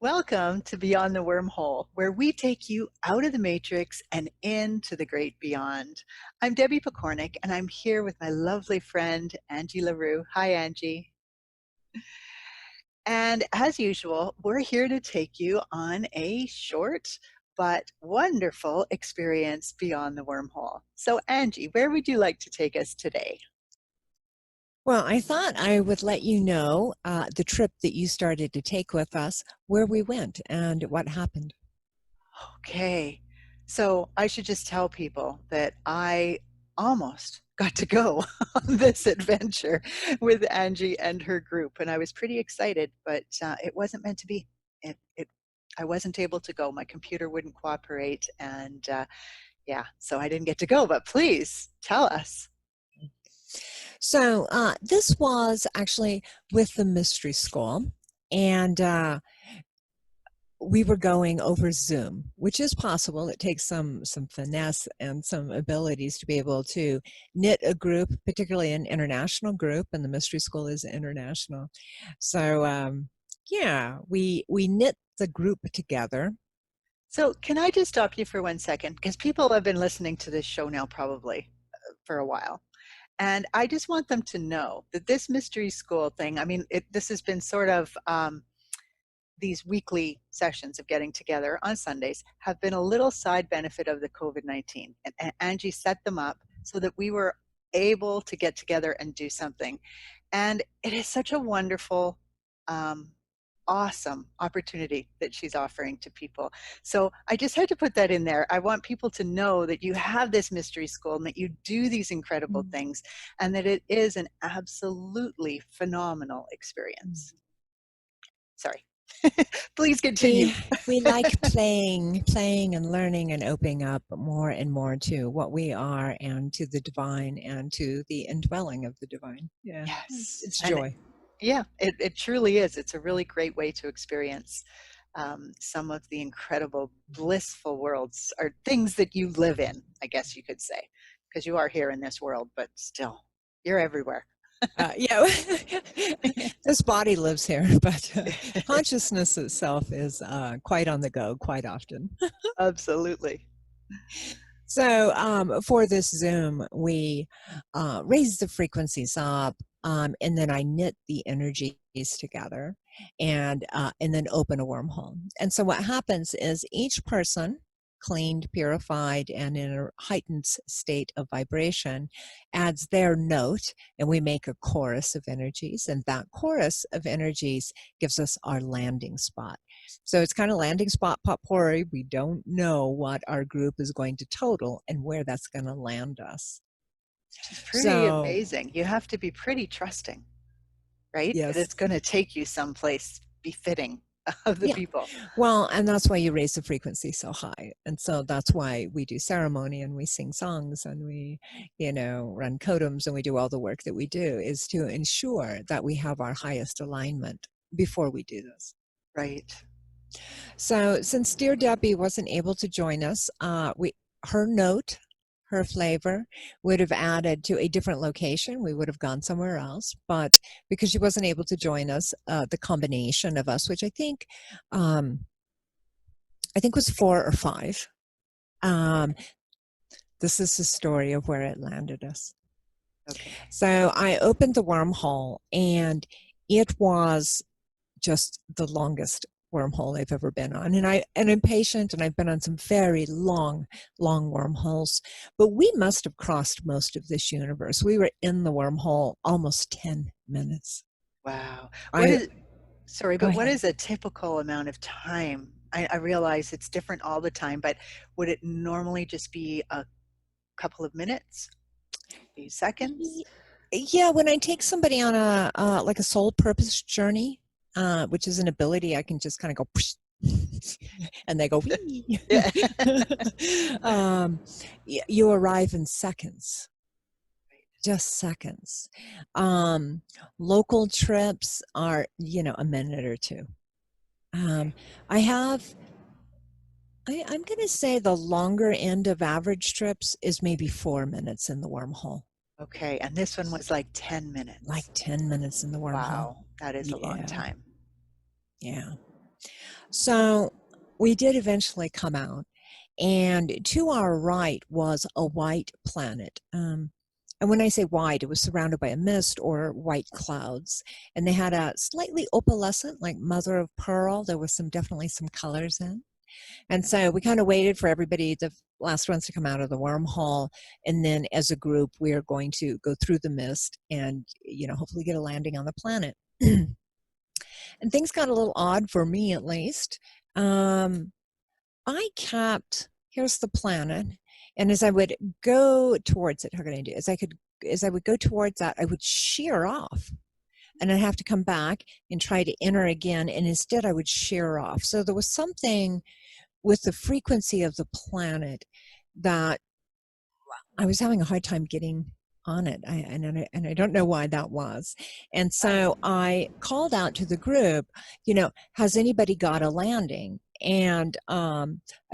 Welcome to Beyond the Wormhole, where we take you out of the matrix and into the great beyond. I'm Debbie Pokornik, and I'm here with my lovely friend, Angie LaRue. Hi, Angie. And as usual, we're here to take you on a short but wonderful experience beyond the wormhole. So, Angie, where would you like to take us today? Well, I thought I would let you know the trip that you started to take with us, where we went and what happened. Okay. So I should just tell people that I almost got to go on this adventure with Angie and her group, and I was pretty excited, but it wasn't meant to be. I wasn't able to go. My computer wouldn't cooperate, and yeah, so I didn't get to go. But please tell us. So this was actually with the Mystery School, and we were going over Zoom, which is possible. It takes some finesse and some abilities to be able to knit a group, particularly an international group, and the Mystery School is international. So yeah, we knit the group together. So can I just stop you for 1 second? Because people have been listening to this show now probably for a while. And I just want them to know that this mystery school thing, I mean, this has been sort of these weekly sessions of getting together on Sundays have been a little side benefit of the COVID-19. And Angie set them up so that we were able to get together and do something. And it is such a wonderful, awesome opportunity that she's offering to people. So I just had to put that in there. I want people to know that you have this mystery school and that you do these incredible things and that it is an absolutely phenomenal experience. Sorry. Please continue. We like playing and learning and opening up more and more to what we are and to the divine and to the indwelling of the divine. Yeah, Yes. it's And joy. yeah, it truly is. It's a really great way to experience some of the incredible blissful worlds or things that you live in, I guess you could say, because you are here in this world, but still, you're everywhere. Yeah, this body lives here, but consciousness itself is quite on the go quite often. Absolutely. So for this Zoom, we raise the frequencies up, and then I knit the energies together, and then open a wormhole. And so what happens is each person, cleaned, purified, and in a heightened state of vibration, adds their note, and we make a chorus of energies, and that chorus of energies gives us our landing spot. So it's kind of landing spot potpourri. We don't know what our group is going to total and where that's going to land us. Which is pretty So amazing. You have to be pretty trusting, right? That yes, it's going to take you someplace befitting of the yeah. people. Well, and that's why you raise the frequency so high. And so that's why we do ceremony and we sing songs and we, run totems and we do all the work that we do is to ensure that we have our highest alignment before we do this. Right. So since dear Debbie wasn't able to join us, her note, her flavor would have added to a different location. We would have gone somewhere else, but because she wasn't able to join us, the combination of us, which I think was 4 or 5. This is the story of where it landed us. Okay. So I opened the wormhole, and it was just the longest wormhole I've ever been on. And I'm patient, and I've been on some very long wormholes, but we must have crossed most of this universe. We were in the wormhole almost 10 minutes. Wow. I Sorry, Go but what ahead. is a typical amount of time? I realize it's different all the time, but would it normally just be a couple of minutes, a few seconds? Yeah, when I take somebody on a like a soul purpose journey, which is an ability I can just kind of go and they go wee. Yeah. You arrive in seconds, just seconds. Local trips are, a minute or two. I have, I'm going to say the longer end of average trips is maybe 4 minutes in the wormhole, Okay, and this one was like 10 like minutes. 10 minutes in the wormhole. Wow, that is a long Yeah, time. yeah. So we did eventually come out, and to our right was a white planet. And when I say white, it was surrounded by a mist or white clouds, and they had a slightly opalescent, like mother of pearl. There was definitely some colors in. And so we kind of waited for everybody, the last ones to come out of the wormhole. And then as a group, we are going to go through the mist and, hopefully get a landing on the planet. And things got a little odd for me, at least. I kept, here's the planet. And as I would go towards it, how can I do? As I would go towards that, I would shear off. And I'd have to come back and try to enter again. And instead, I would shear off. So there was something with the frequency of the planet that I was having a hard time getting on it. And I don't know why that was. And so I called out to the group, has anybody got a landing? And a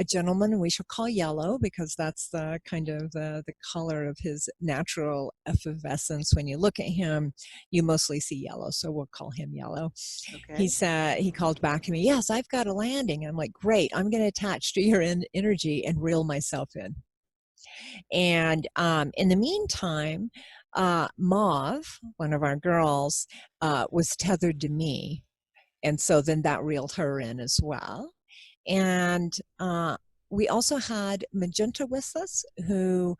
gentleman we shall call Yellow, because that's the kind of the color of his natural effervescence. When you look at him, you mostly see yellow, so we'll call him Yellow. Okay. He called back to me, yes, I've got a landing. And I'm like, great, I'm going to attach to your energy and reel myself in. And in the meantime, Mauve, one of our girls, was tethered to me. And so then that reeled her in as well. And we also had Magenta with us, who,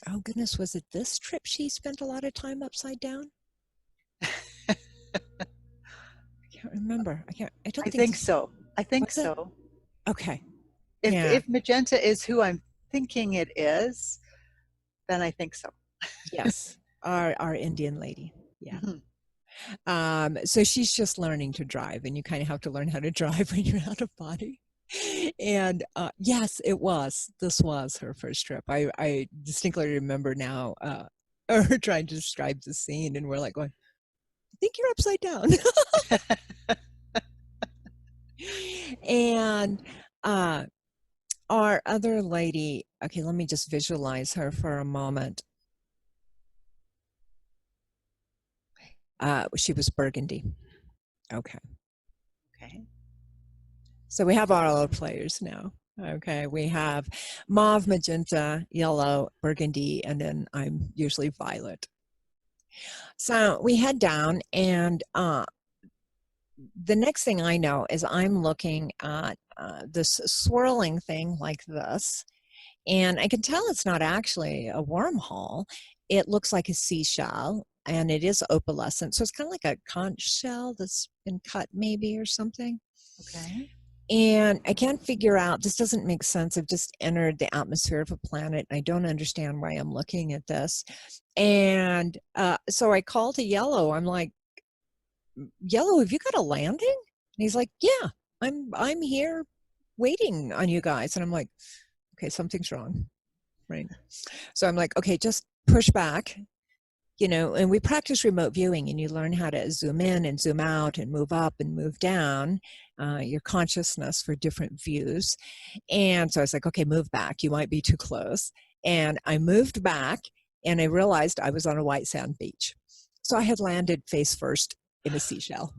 oh goodness, was it this trip she spent a lot of time upside down? I can't remember. I don't I think think so. I think was it? so. Okay. If Magenta is who I'm thinking it is, then I think so. Yes, our Indian lady. Yeah. Mm-hmm. So she's just learning to drive, and you kind of have to learn how to drive when you're out of body. And yes, this was her first trip. I distinctly remember now her trying to describe the scene, and we're like going, I think you're upside down. And our other lady, okay, let me just visualize her for a moment. She was burgundy. Okay. So we have our other players now. Okay, we have mauve, magenta, yellow, burgundy, and then I'm usually violet. So we head down, and the next thing I know is I'm looking at this swirling thing like this, and I can tell it's not actually a wormhole. It looks like a seashell, and it is opalescent, so it's kind of like a conch shell that's been cut maybe or something. Okay. And I can't figure out, this doesn't make sense. I've just entered the atmosphere of a planet, and I don't understand why I'm looking at this. And so I call to Yellow. I'm like, Yellow, have you got a landing? And he's like, yeah, I'm here waiting on you guys. And I'm like, okay, something's wrong, right? So I'm like, okay, just push back. And we practice remote viewing, and you learn how to zoom in and zoom out and move up and move down your consciousness for different views. And so I was like, okay, move back. You might be too close. And I moved back, and I realized I was on a white sand beach. So I had landed face first in a seashell.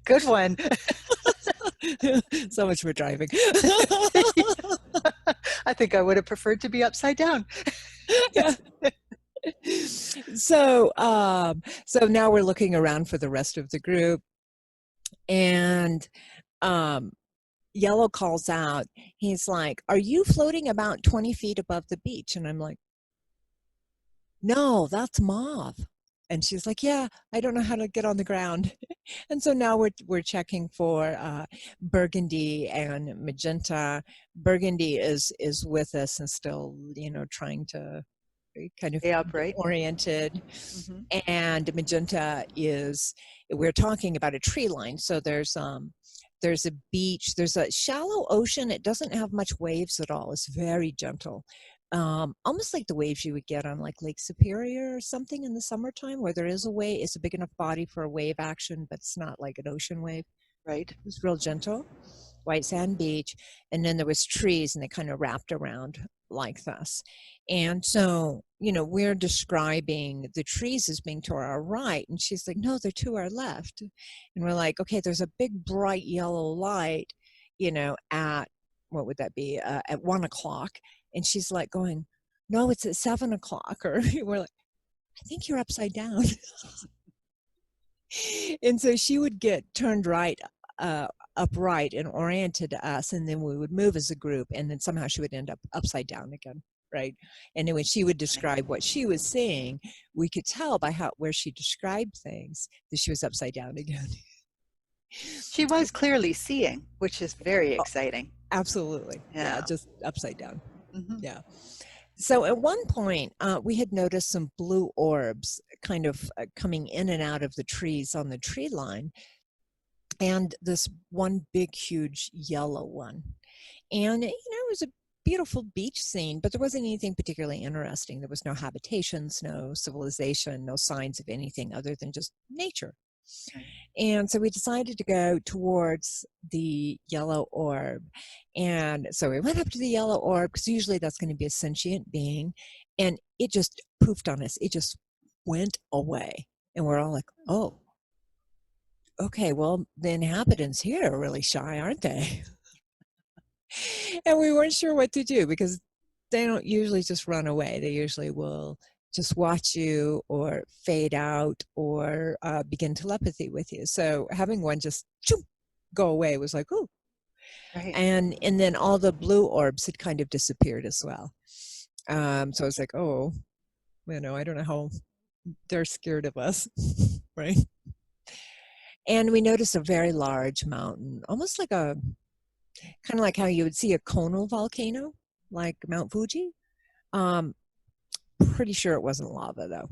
Good one. So much for driving. I think I would have preferred to be upside down. Yeah. So now we're looking around for the rest of the group, and Yellow calls out. He's like, are you floating about 20 feet above the beach? And I'm like, no, that's Mauve. And she's like, yeah, I don't know how to get on the ground. And so now we're checking for burgundy and magenta. Burgundy is with us and still, trying to kind of Stay upright. oriented. Mm-hmm. And magenta is, we're talking about a tree line. So there's a beach, there's a shallow ocean. It doesn't have much waves at all. It's very gentle. Almost like the waves you would get on like Lake Superior or something in the summertime, where there is a wave. It's a big enough body for a wave action, but it's not like an ocean wave. Right. It was real gentle. White sand beach, and then there was trees, and they kind of wrapped around like this. And so we're describing the trees as being to our right. And she's like, no, they're to our left. And we're like, okay, there's a big bright yellow light, at, what would that be? At 1 o'clock. And she's like going, no, it's at 7 o'clock. Or we're like, I think you're upside down. And so she would get turned right, upright and oriented to us. And then we would move as a group. And then somehow she would end up upside down again. Right. And then when she would describe what she was seeing, we could tell by where she described things that she was upside down again. She was clearly seeing, which is very exciting. Absolutely. Yeah, just upside down. Mm-hmm. Yeah. So at one point, we had noticed some blue orbs kind of coming in and out of the trees on the tree line, and this one big, huge yellow one. And, it was a beautiful beach scene, but there wasn't anything particularly interesting. There was no habitations, no civilization, no signs of anything other than just nature. And so we decided to go towards the yellow orb. And so we went up to the yellow orb, because usually that's going to be a sentient being. And it just poofed on us. It just went away. And we're all like, oh, okay, well, the inhabitants here are really shy, aren't they? And we weren't sure what to do, because they don't usually just run away. They usually will just watch you or fade out or begin telepathy with you. So having one just go away was like, oh. Right. And then all the blue orbs had kind of disappeared as well. So I was like, oh, I don't know how they're scared of us, right? And we noticed a very large mountain, almost like kind of like how you would see a conal volcano, like Mount Fuji. Pretty sure it wasn't lava, though.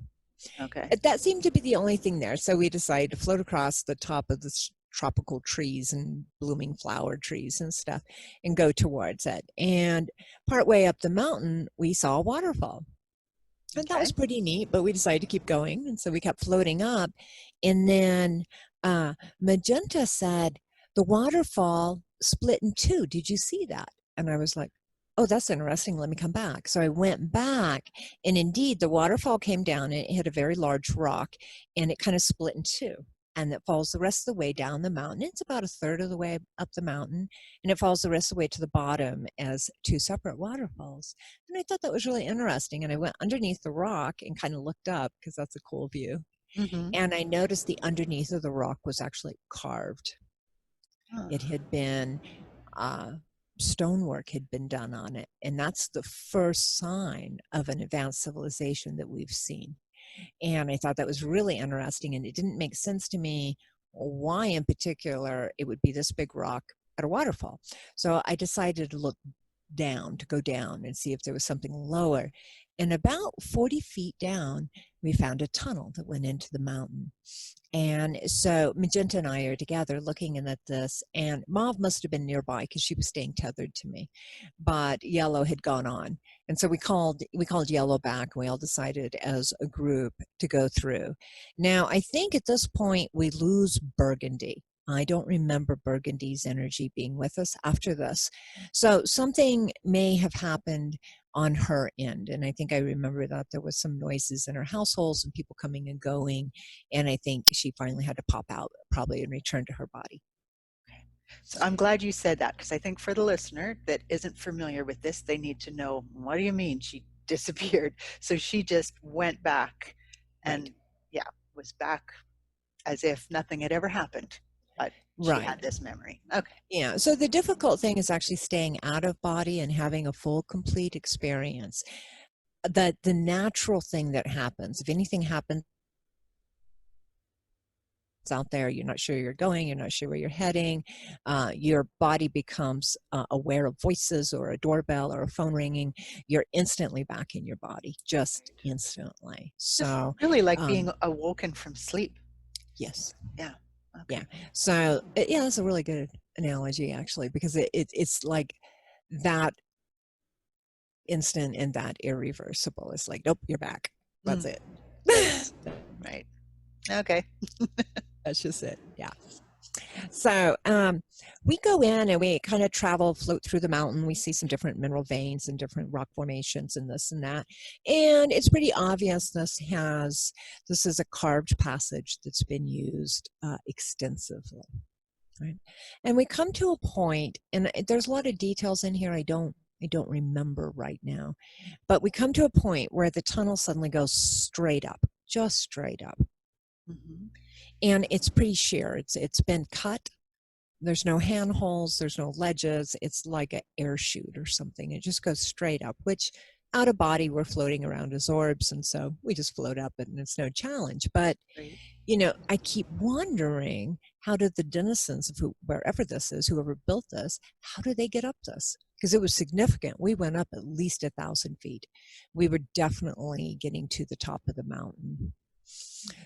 Okay. That seemed to be the only thing there. So we decided to float across the top of the tropical trees and blooming flower trees and stuff and go towards it. And partway up the mountain, we saw a waterfall. And that was pretty neat, but we decided to keep going. And so we kept floating up. And then Magenta said, the waterfall split in two. Did you see that? And I was like, oh, that's interesting. Let me come back. So I went back, and indeed the waterfall came down and it hit a very large rock, and it kind of split in two. And it falls the rest of the way down the mountain. It's about a third of the way up the mountain, and it falls the rest of the way to the bottom as two separate waterfalls. And I thought that was really interesting. And I went underneath the rock and kind of looked up, because that's a cool view. Mm-hmm. And I noticed the underneath of the rock was actually carved. It had been stonework had been done on it, and that's the first sign of an advanced civilization that we've seen. And I thought that was really interesting, and it didn't make sense to me why in particular it would be this big rock at a waterfall. So I decided to go down and see if there was something lower. And about 40 feet down, we found a tunnel that went into the mountain. And so Magenta and I are together looking in at this, and Mauve must have been nearby because she was staying tethered to me, but Yellow had gone on. And so we called Yellow back, and we all decided as a group to go through. Now, I think at this point we lose Burgundy. I don't remember Burgundy's energy being with us after this. So something may have happened on her end. And I think I remember that there was some noises in her household, some people coming and going. And I think she finally had to pop out probably and return to her body. Okay. So I'm glad you said that, because I think for the listener that isn't familiar with this, they need to know, what do you mean she disappeared? So she just went back and was back as if nothing had ever happened. But she had this memory. Okay. Yeah. So the difficult thing is actually staying out of body and having a full, complete experience. The natural thing that happens, if anything happens out there, you're not sure you're going, you're not sure where you're heading, your body becomes aware of voices or a doorbell or a phone ringing, you're instantly back in your body, just instantly. So just really like being awoken from sleep. Yes. Yeah. Okay. Yeah. So that's a really good analogy, actually, because it's like that instant and that irreversible. It's like, nope, you're back. That's it. Right. Okay. That's just it. Yeah. So we go in and we kind of travel, float through the mountain. We see some different mineral veins and different rock formations and this and that. And it's pretty obvious this is a carved passage that's been used extensively. Right. And we come to a point, and there's a lot of details in here I don't remember right now, but we come to a point where the tunnel suddenly goes straight up, just straight up. Mm-hmm. And it's pretty sheer. It's been cut. There's no handholds, there's no ledges. It's like an air chute or something. It just goes straight up, which out of body we're floating around as orbs, and so we just float up and it's no challenge. But Right. I keep wondering, how did the denizens of wherever this is, whoever built this, how did they get up this? Because it was significant. We went up at least 1,000 feet. We were definitely getting to the top of the mountain.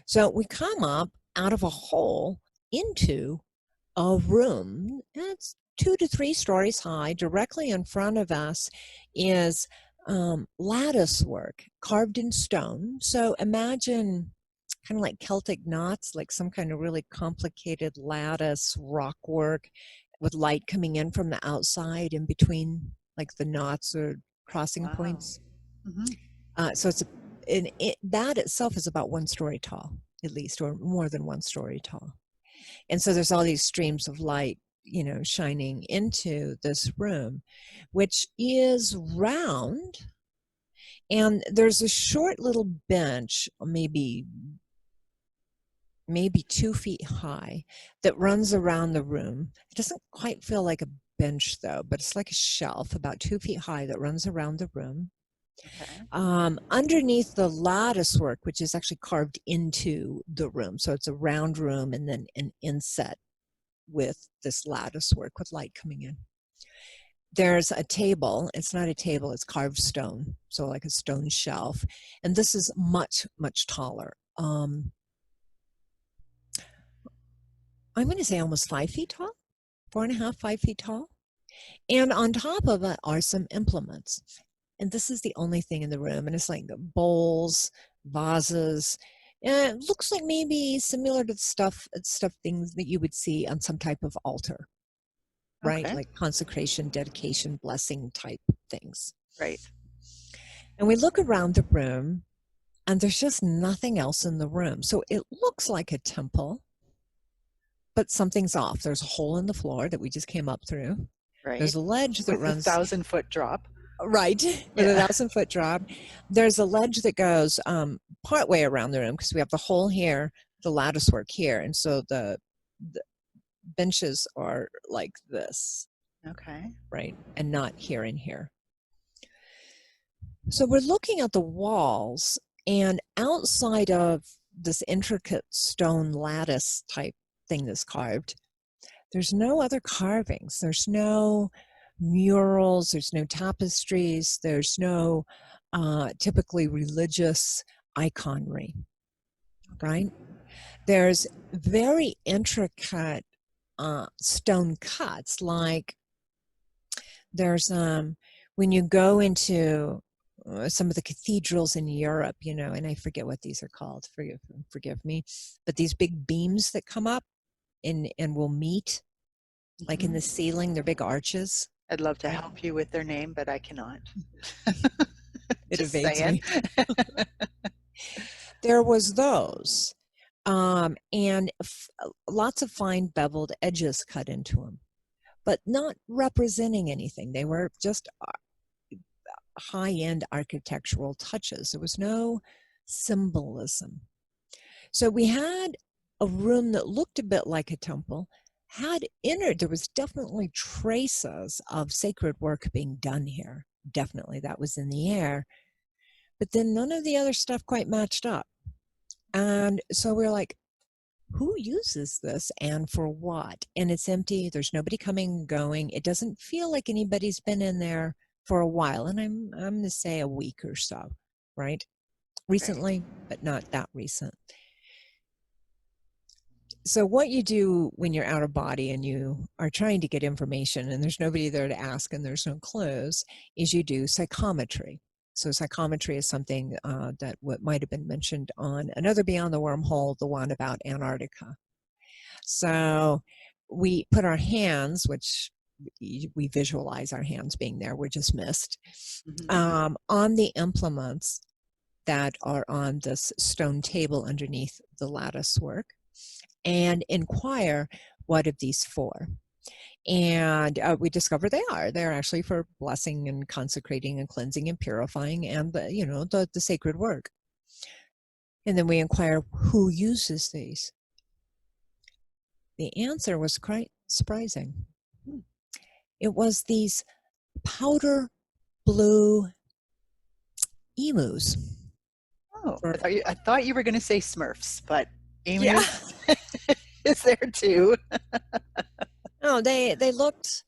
So we come up out of a hole into a room. It's 2 to 3 stories high. Directly in front of us is lattice work carved in stone. So imagine kind of like Celtic knots, like some kind of really complicated lattice rock work with light coming in from the outside in between, like the knots or crossing Wow. points. Mm-hmm. So that itself is about 1 story tall, at least, or more than 1 story tall. And so there's all these streams of light, shining into this room, which is round. And there's a short little bench, maybe 2 feet high, that runs around the room. It doesn't quite feel like a bench, though, but it's like a shelf about 2 feet high that runs around the room. Okay. Underneath the lattice work, which is actually carved into the room. So it's a round room and then an inset with this lattice work with light coming in. There's a table. It's not a table, it's carved stone. So like a stone shelf. And this is much, much taller. I'm going to say almost 5 feet tall, 4.5, 5 feet tall. And on top of it are some implements. And this is the only thing in the room. And it's like bowls, vases. And it looks like maybe similar to stuff things that you would see on some type of altar, right? Okay. Like consecration, dedication, blessing type things. Right. And we look around the room and there's just nothing else in the room. So it looks like a temple, but something's off. There's a hole in the floor that we just came up through. Right. There's a ledge that With the runs 1,000-foot drop. right with Yeah. a 1,000-foot drop. There's a ledge that goes part way around the room because we have the hole here, the lattice work here, and so the benches are like this, Okay. right, and not here and here. So we're looking at the walls, and outside of this intricate stone lattice type thing that's carved, there's no other carvings. There's no murals, there's no tapestries, there's no typically religious iconry, right? There's very intricate stone cuts, like there's when you go into some of the cathedrals in Europe, and I forget what these are called, forgive me, but these big beams that come up and will meet like in the ceiling, they're big arches. I'd love to Right. help you with their name, but I cannot. It Just evades saying. me. There was those, and lots of fine beveled edges cut into them, but not representing anything. They were just high-end architectural touches. There was no symbolism. So we had a room that looked a bit like a temple, had entered, there was definitely traces of sacred work being done here. Definitely, that was in the air. But then none of the other stuff quite matched up. And so we're like, who uses this and for what? And it's empty. There's nobody coming and going. It doesn't feel like anybody's been in there for a while. And I'm going to say a week or so, right? Recently, but not that recent. So what you do when you're out of body and you are trying to get information and there's nobody there to ask and there's no clues is you do psychometry. So psychometry is something that what might have been mentioned on another Beyond the Wormhole, the one about Antarctica. So we put our hands, which we visualize our hands being there, we're just mist, on the implements that are on this stone table underneath the lattice work, and inquire, what of these four? And we discover they're actually for blessing and consecrating and cleansing and purifying, and the sacred work. And then we inquire, who uses these? The answer was quite surprising. It was these powder blue emus. Oh, I thought you were going to say Smurfs, but Yeah. emus is there too. No, they looked,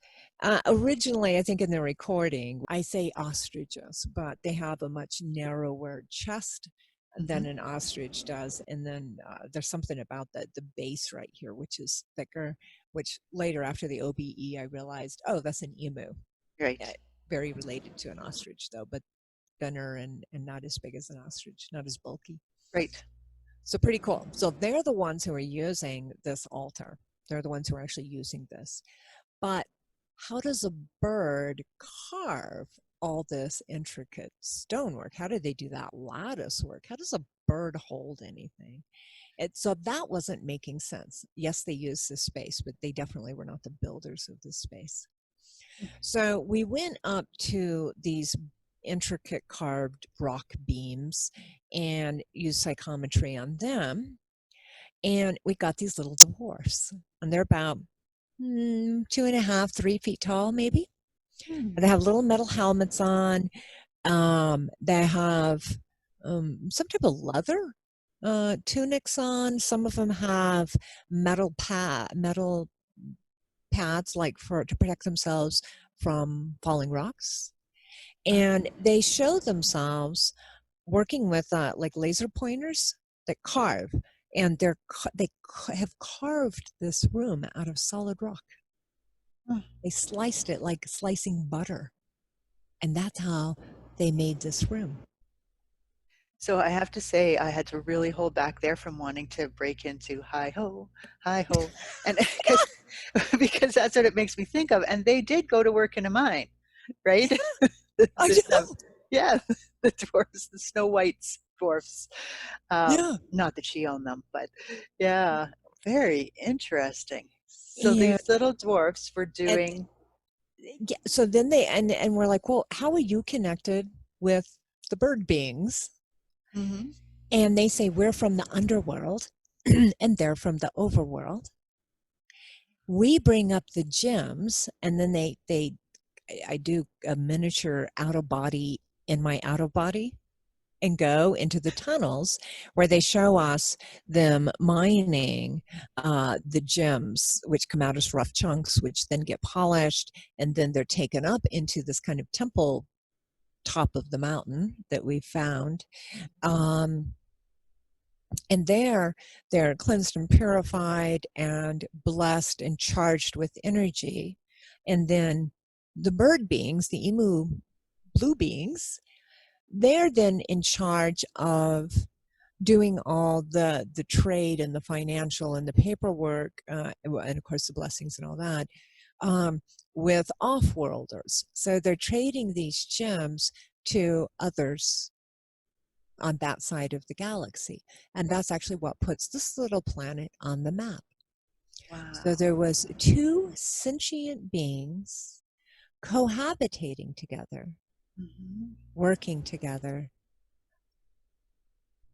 originally, I think in the recording, I say ostriches, but they have a much narrower chest than an ostrich does. And then there's something about the base right here, which is thicker, which later after the OBE, I realized, oh, that's an emu. Right. Very related to an ostrich though, but thinner and not as big as an ostrich, not as bulky. Right. So pretty cool. So they're the ones who are using this altar. They're the ones who are actually using this. But how does a bird carve all this intricate stonework? How do they do that lattice work? How does a bird hold anything? So that wasn't making sense. Yes, they used this space, but they definitely were not the builders of this space. So we went up to these intricate carved rock beams and used psychometry on them. And we got these little dwarfs, and they're about 2.5, 3 feet tall, maybe. They have little metal helmets on. They have some type of leather tunics on. Some of them have metal pads, like to protect themselves from falling rocks. And they show themselves working with like laser pointers that carve. And they have carved this room out of solid rock. They sliced it like slicing butter. And that's how they made this room. So I have to say, I had to really hold back there from wanting to break into hi ho, and because that's what it makes me think of. And they did go to work in a mine, right? Yeah, the dwarfs, the Snow White's dwarfs. Not that she owned them, but yeah, very interesting. So these little dwarfs were doing. So then and we're like, well, how are you connected with the bird beings? And they say, we're from the underworld and they're from the overworld. We bring up the gems, and then I do a miniature out of body in my out of body and go into the tunnels where they show us them mining the gems, which come out as rough chunks, which then get polished, and then they're taken up into this kind of temple top of the mountain that we found. And they're cleansed and purified and blessed and charged with energy. And then the bird beings, the emu blue beings, they're then in charge of doing all the trade and the financial and the paperwork, and of course the blessings and all that, with off-worlders. So they're trading these gems to others on that side of the galaxy. And that's actually what puts this little planet on the map. Wow. So there was 2 sentient beings cohabitating together, working together.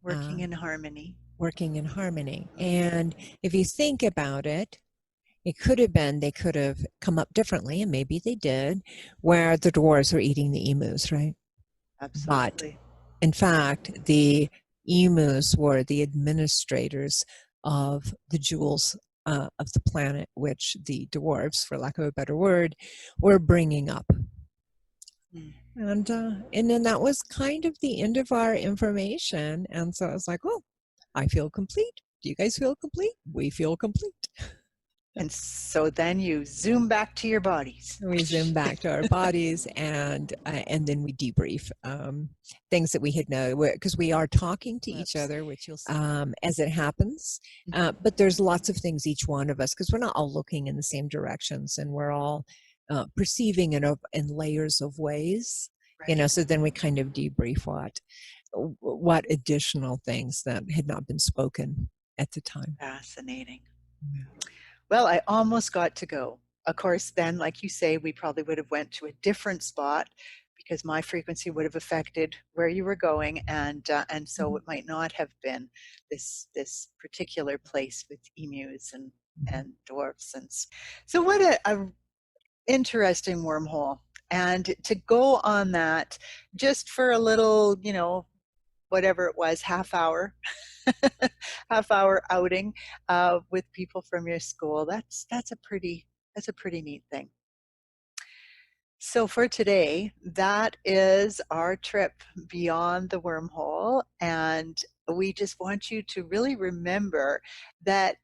Working in harmony. Working in harmony. And if you think about it, it could have been, they could have come up differently, and maybe they did, where the dwarves were eating the emus, right? Absolutely. But in fact, the emus were the administrators of the jewels of the planet, which the dwarves, for lack of a better word, were bringing up. And then that was kind of the end of our information. And so I was like, oh, I feel complete. Do you guys feel complete? We feel complete. And so then you zoom back to your bodies. We zoom back to our bodies, and then we debrief things that we had known, because we are talking to each Whoops. other, which you'll see as it happens. Mhm. But there's lots of things, each one of us, because we're not all looking in the same directions, and we're all perceiving in layers of ways. Right. So then we kind of debrief what additional things that had not been spoken at the time. Fascinating. Yeah. Well, I almost got to go. Of course, then, like you say, we probably would have went to a different spot because my frequency would have affected where you were going, and so Mhm. it might not have been this particular place with emus Mhm. and dwarfs. And so, what a interesting wormhole. And to go on that just for a little, whatever it was, half hour, half hour outing with people from your school. That's a pretty neat thing. So for today, that is our trip beyond the wormhole, and we just want you to really remember that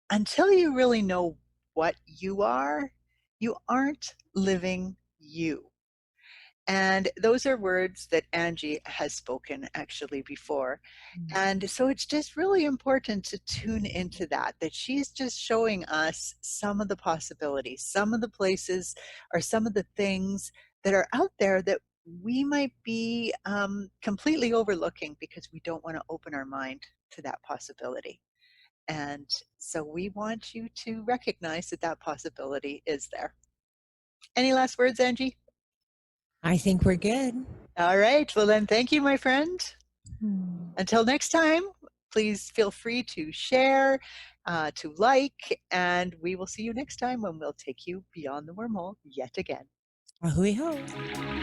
until you really know what you are, you aren't living you. And those are words that Angie has spoken actually before. Mm. And so it's just really important to tune into that she's just showing us some of the possibilities, some of the places, or some of the things that are out there that we might be completely overlooking because we don't want to open our mind to that possibility. And so we want you to recognize that possibility is there. Any last words, Angie? I think we're good. All right. Well, then, thank you, my friend. Hmm. Until next time, please feel free to share, to like, and we will see you next time when we'll take you beyond the wormhole yet again. Ahui ho.